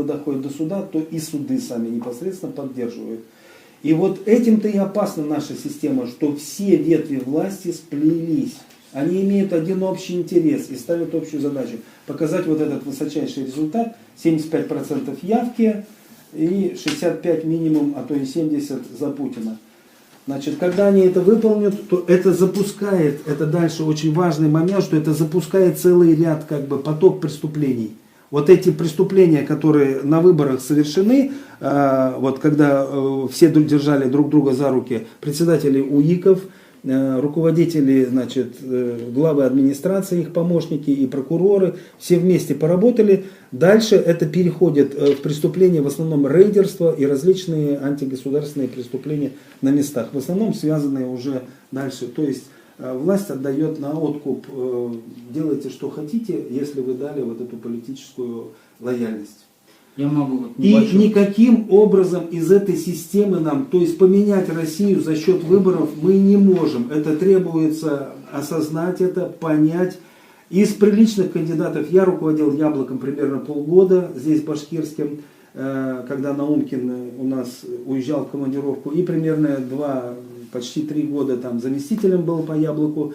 доходит до суда, то и суды сами непосредственно поддерживают. И вот этим-то и опасна наша система, что все ветви власти сплелись. Они имеют один общий интерес и ставят общую задачу. Показать вот этот высочайший результат, 75% явки и 65 минимум, а то и 70 за Путина. Значит, когда они это выполнят, то это запускает, это дальше очень важный момент, что это запускает целый ряд, поток преступлений. Вот эти преступления, которые на выборах совершены, вот когда все держали друг друга за руки, председатели УИКов, руководители, главы администрации, их помощники и прокуроры, все вместе поработали. Дальше это переходит в преступления, в основном рейдерство и различные антигосударственные преступления на местах. В основном связанные уже дальше. То есть власть отдает на откуп, делайте что хотите, если вы дали вот эту политическую лояльность. Я могу И никаким образом из этой системы нам, то есть поменять Россию за счет выборов мы не можем. Это требуется осознать это, понять. Из приличных кандидатов я руководил Яблоком примерно полгода, здесь башкирским, когда Наумкин у нас уезжал в командировку, и примерно почти 3 года там заместителем был по Яблоку.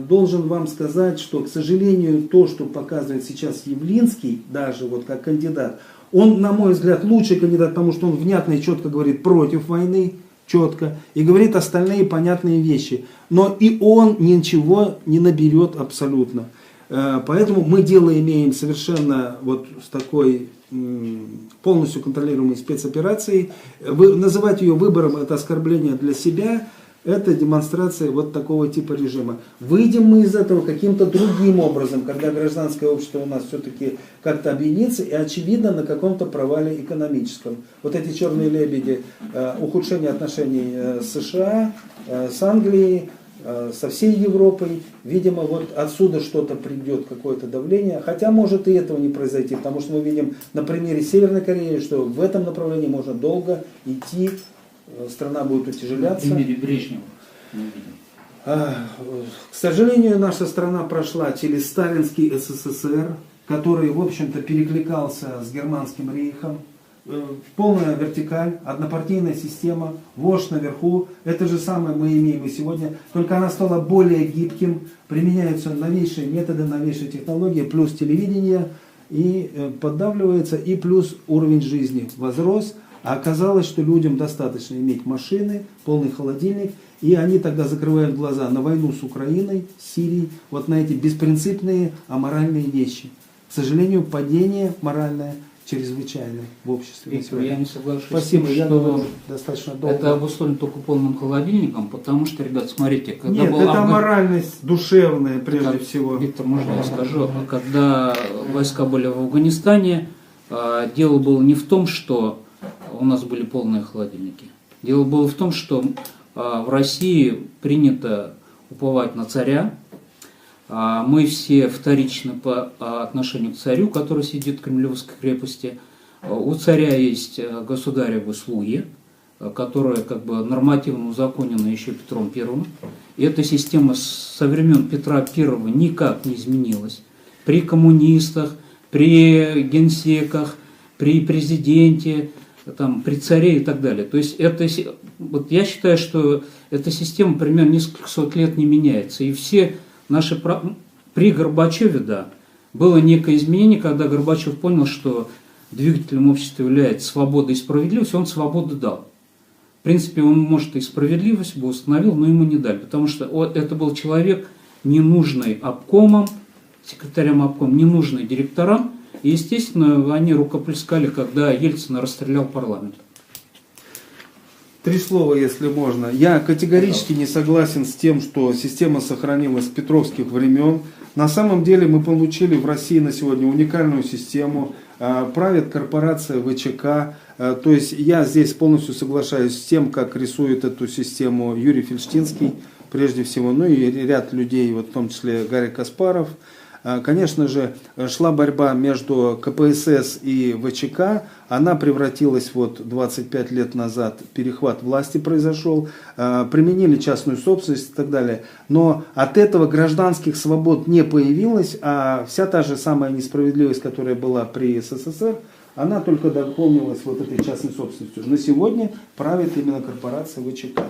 Должен вам сказать, что, к сожалению, то, что показывает сейчас Явлинский, даже вот как кандидат, он, на мой взгляд, лучший кандидат, потому что он внятно и четко говорит против войны, четко, и говорит остальные понятные вещи. Но и он ничего не наберет абсолютно. Поэтому мы дело имеем совершенно вот с такой полностью контролируемой спецоперацией. Называть ее выбором — это оскорбление для себя. Это демонстрация вот такого типа режима. Выйдем мы из этого каким-то другим образом, когда гражданское общество у нас все-таки как-то объединится и, очевидно, на каком-то провале экономическом. Вот эти черные лебеди, ухудшение отношений с США, с Англией, со всей Европой, видимо, вот отсюда что-то придет, какое-то давление. Хотя может и этого не произойти, потому что мы видим на примере Северной Кореи, что в этом направлении можно долго идти. Страна будет утяжеляться. На примере Брежнева мы видим. К сожалению, наша страна прошла через сталинский СССР, который, в общем-то, перекликался с германским рейхом. Полная вертикаль, однопартийная система, вождь наверху. Это же самое мы имеем и сегодня. Только она стала более гибким. Применяются новейшие методы, новейшие технологии, плюс телевидение. И поддавливается, и плюс уровень жизни возрос. А оказалось, что людям достаточно иметь машины, полный холодильник, и они тогда закрывают глаза на войну с Украиной, с Сирией, вот на эти беспринципные, аморальные вещи. К сожалению, падение моральное чрезвычайное в обществе. Виктор, я не соглашусь. Спасибо, с тем, я что говорю достаточно долго. это обусловлено только полным холодильником, потому что, ребят, смотрите, когда Нет, это аморальность душевная прежде всего. Виктор, можно я скажу? Когда войска были в Афганистане, дело было не в том, что у нас были полные холодильники. Дело было в том, что в России принято уповать на царя. Мы все вторичны по отношению к царю, который сидит в Кремлевской крепости. У царя есть государевы слуги, которые нормативно узаконены еще Петром I. И эта система со времен Петра I никак не изменилась. При коммунистах, при генсеках, при президенте, при царе и так далее. То есть вот я считаю, что эта система примерно несколько сот лет не меняется. И все наши... При Горбачеве, да, было некое изменение, когда Горбачев понял, что двигателем общества является свобода и справедливость, он свободу дал. В принципе, он, может, и справедливость бы установил, но ему не дали, потому что это был человек, ненужный обкомом, секретарям обкома, ненужный директорам. И, естественно, они рукоплескали, когда Ельцин расстрелял парламент. 3 слова, если можно. Я категорически не согласен с тем, что система сохранилась с петровских времен. На самом деле мы получили в России на сегодня уникальную систему. Правит корпорация ВЧК. То есть я здесь полностью соглашаюсь с тем, как рисует эту систему Юрий Фельштинский, прежде всего, ну и ряд людей, вот в том числе Гарри Каспаров. Конечно же, шла борьба между КПСС и ВЧК, она превратилась 25 лет назад, перехват власти произошел, применили частную собственность и так далее. Но от этого гражданских свобод не появилось, а вся та же самая несправедливость, которая была при СССР, она только дополнилась вот этой частной собственностью. На сегодня правит именно корпорация ВЧК.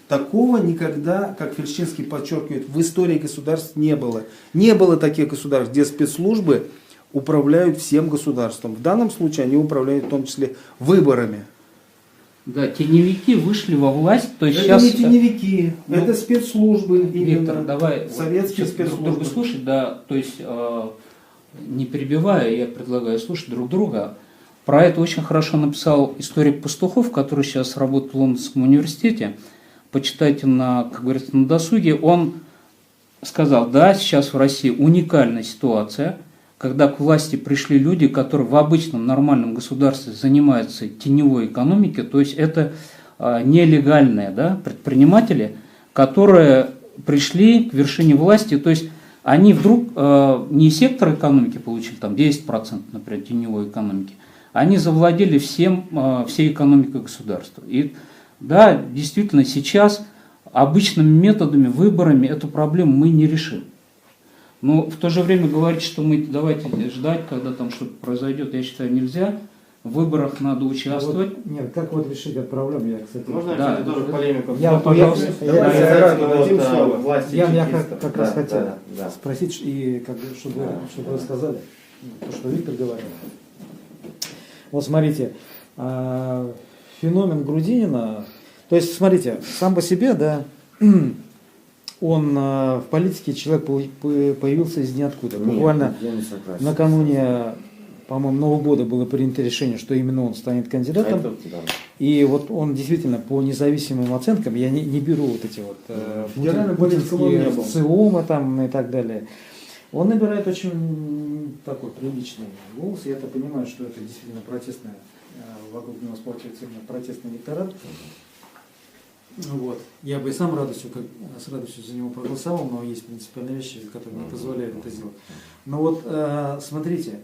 Такого никогда, как Фельдшинский подчеркивает, в истории государств не было. Не было таких государств, где спецслужбы управляют всем государством. В данном случае они управляют в том числе выборами. Да, теневики вышли во власть, то есть Это сейчас... не теневики, это спецслужбы. Виктор, именно, давай советские друг друга спецслужбы. слушать, да, то есть не перебивая, я предлагаю слушать друг друга. Про это очень хорошо написал историк Пастухов, который сейчас работает в Лондонском университете. Почитайте как говорится, на досуге. Он сказал, да, сейчас в России уникальная ситуация, когда к власти пришли люди, которые в обычном нормальном государстве занимаются теневой экономикой, то есть это нелегальные, да, предприниматели, которые пришли к вершине власти, то есть они вдруг не сектор экономики получили, там 10%, например, теневой экономики, они завладели всей экономикой государства. И да, действительно, сейчас обычными методами, выборами эту проблему мы не решим. Но в то же время говорить, что мы давайте ждать, когда там что-то произойдет, я считаю, нельзя. В выборах надо участвовать. Вот, нет, как вот решить эту проблему? Я, кстати, Можно да, я тоже полемику? Я, пожалуйста. Я как раз хотел да. спросить, и как бы, чтобы вы сказали, то, что Виктор говорил. Вот смотрите, феномен Грудинина, то есть, смотрите, сам по себе, да, он в политике человек появился из ниоткуда. Буквально накануне, по-моему, Нового года было принято решение, что именно он станет кандидатом. И вот он действительно по независимым оценкам, я не беру вот эти вот путинские ЦИОМы там и так далее, он набирает очень такой приличный голос. Я-то понимаю, что это действительно протестная, вокруг него сплачивается именно протестный электорат. Вот. Я бы и сам с радостью за него проголосовал, но есть принципиальные вещи, которые не позволяют это сделать. Но вот смотрите,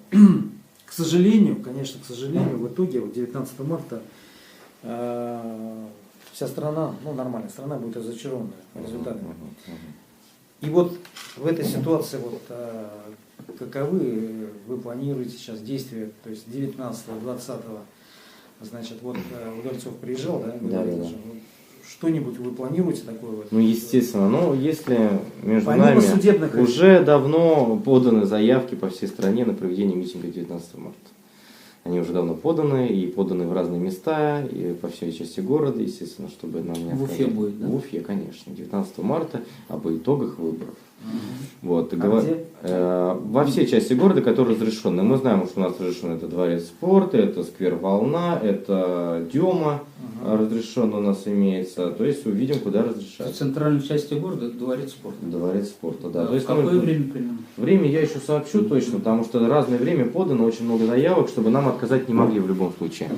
к сожалению, в итоге вот 19 марта вся страна, ну нормальная страна, будет разочарована результатами. И вот в этой ситуации, вот каковы вы планируете сейчас действия, то есть 19-20, значит, вот Удальцов приезжал, да? Да. Что-нибудь вы планируете такое? Вот? Ну, естественно, но если между Помимо нами судебных уже давно поданы заявки по всей стране на проведение митинга 19 марта. Они уже давно поданы, и поданы в разные места, и по всей части города, естественно, чтобы нам не В Уфе будет, да? В Уфе, конечно, 19 марта, об итогах выборов. Вот, где? во всей части города, которые разрешены. Мы знаем, что у нас разрешен это дворец спорта, это сквер Волна, это Дема разрешен у нас имеется. То есть увидим, куда разрешать. В центральной части города дворец спорта. Дворец спорта, да. То есть, какое время примерно? Время я еще сообщу точно, потому что разное время подано, очень много заявок, чтобы нам отказать не могли в любом случае.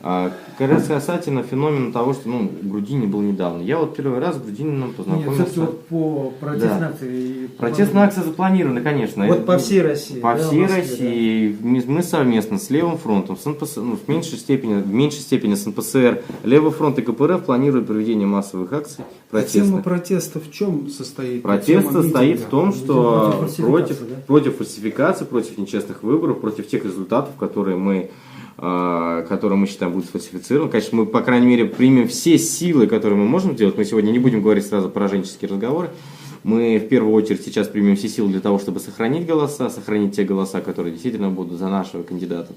Как раз касательно феномена того, что Грудинин был недавно. Я вот первый раз с Грудининым познакомился. Нет, вот по протестной акции. Протестная акция запланирована, конечно. Вот по всей России. По да, всей Москве, России. Да. Мы совместно с Левым фронтом, с НПС, в меньшей степени с НПСР, Левый фронт и КПРФ планируют проведение массовых акций протестных. Тема протеста в чем состоит? Протест состоит в том, что против фальсификации, против нечестных выборов, против тех результатов, которые мы считаем будут сфальсифицированы. Конечно, мы, по крайней мере, примем все силы, которые мы можем сделать. Мы сегодня не будем говорить сразу про пораженческие разговоры. Мы в первую очередь сейчас примем все силы для того, чтобы сохранить те голоса, которые действительно будут за нашего кандидата.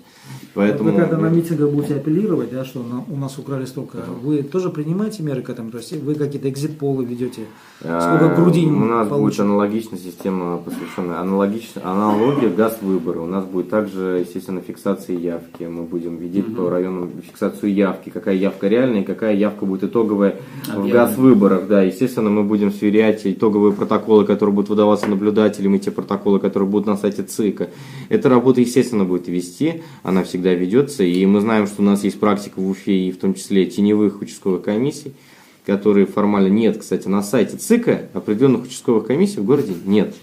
Поэтому... Вы когда на митингах будете апеллировать, да, что у нас украли столько, вы тоже принимаете меры к этому? То есть вы какие-то экзит-полы ведете? Сколько Грудинин У нас получит? будет аналогичная система, посвященная аналогия газ-выбора. У нас будет также, естественно, фиксация явки. Мы будем видеть по районам фиксацию явки, какая явка реальная и какая явка будет итоговая в газ-выборах. Да, естественно, мы будем сверять итоговые протоколы, которые будут выдаваться наблюдателям, и те протоколы, которые будут на сайте ЦИКа. Эта работа, естественно, будет вести, она всегда ведется, и мы знаем, что у нас есть практика в Уфе, и в том числе теневых участковых комиссий, которые формально нет, кстати, на сайте ЦИКа определенных участковых комиссий в городе нет.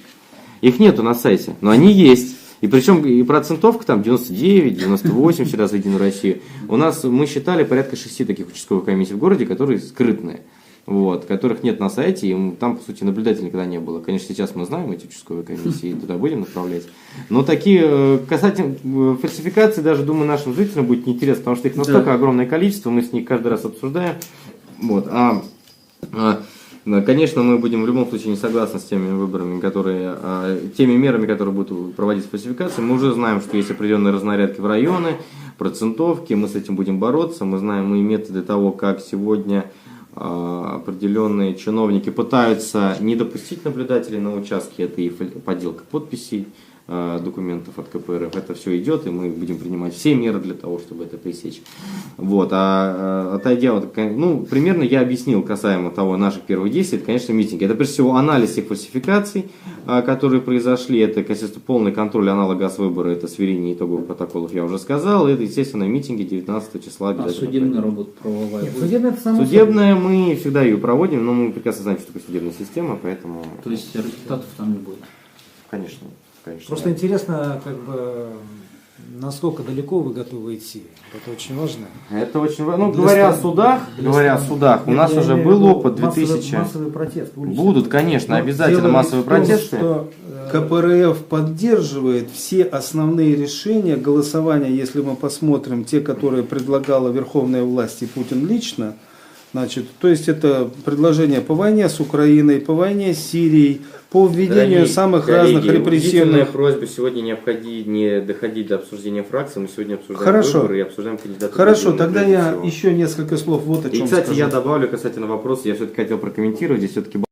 Их нету на сайте, но они есть. И причем и процентовка там 99, 98 сейчас в Единую Россию. У нас, мы считали, порядка 6 таких участковых комиссий в городе, которые скрытные. вот, которых нет на сайте, и там, по сути, наблюдателей никогда не было. Конечно, сейчас мы знаем эти участковые комиссии, и туда будем направлять. Но такие, касательно фальсификаций, даже, думаю, нашим зрителям будет неинтересно, потому что их настолько огромное количество, мы с них каждый раз обсуждаем. Вот, конечно, мы будем в любом случае не согласны с теми выборами, теми мерами, которые будут проводить фальсификации. Мы уже знаем, что есть определенные разнарядки в районы, процентовки, мы с этим будем бороться. Мы знаем и методы того, как сегодня определенные чиновники пытаются не допустить наблюдателей на участке. Это и подделка подписей, документов от КПРФ. Это все идет, и мы будем принимать все меры для того, чтобы это пресечь. Вот. Отойдя, примерно я объяснил касаемо того наших первых действий, это, конечно, митинги. Это, прежде всего, анализ всех фальсификаций, которые произошли. Это, конечно, полный контроль аналога выбора, это сверение итоговых протоколов, я уже сказал. Это, естественно, митинги 19 числа. Судебная работа правовая? Нет, судебная мы всегда ее проводим, но мы прекрасно знаем, что такое судебная система, поэтому... То есть результатов там не будет? Конечно. Конечно, просто интересно, насколько далеко вы готовы идти. Это очень важно. Это очень важно. Говоря о судах, у нас уже был опыт 2000. Массовые протесты. Будут, конечно, обязательно массовые протесты. КПРФ поддерживает все основные решения голосования, если мы посмотрим те, которые предлагала верховная власть и Путин лично. Значит, то есть это предложение по войне с Украиной, по войне с Сирией, по введению самых разных репрессивных... Просьба сегодня не доходить до обсуждения фракции, мы сегодня обсуждаем выборы и обсуждаем кандидатуру. Хорошо, тогда я еще несколько слов вот о чем скажу. И, кстати, скажу. я добавлю касательно вопроса, я все-таки хотел прокомментировать, здесь все-таки